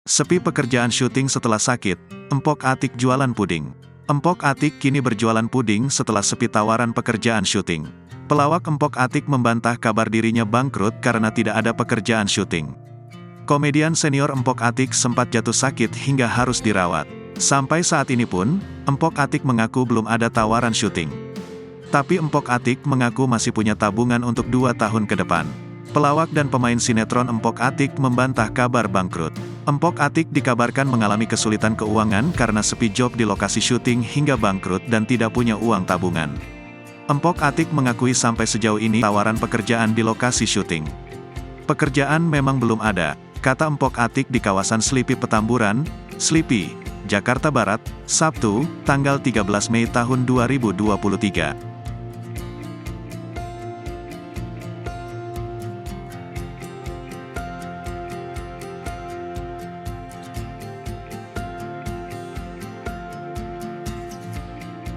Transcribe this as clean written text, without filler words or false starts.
Sepi pekerjaan syuting setelah sakit, Empok Atiek jualan puding. Empok Atiek kini berjualan puding setelah sepi tawaran pekerjaan syuting. Pelawak Empok Atiek membantah kabar dirinya bangkrut karena tidak ada pekerjaan syuting. Komedian senior Empok Atiek sempat jatuh sakit hingga harus dirawat. Sampai saat ini pun, Empok Atiek mengaku belum ada tawaran syuting. Tapi Empok Atiek mengaku masih punya tabungan untuk 2 tahun ke depan. Pelawak dan pemain sinetron Empok Atiek membantah kabar bangkrut. Empok Atiek dikabarkan mengalami kesulitan keuangan karena sepi job di lokasi syuting hingga bangkrut dan tidak punya uang tabungan. Empok Atiek mengakui sampai sejauh ini tawaran pekerjaan di lokasi syuting. Pekerjaan memang belum ada, kata Empok Atiek di kawasan Slipi Petamburan, Slipi, Jakarta Barat, Sabtu, tanggal 13 Mei tahun 2023.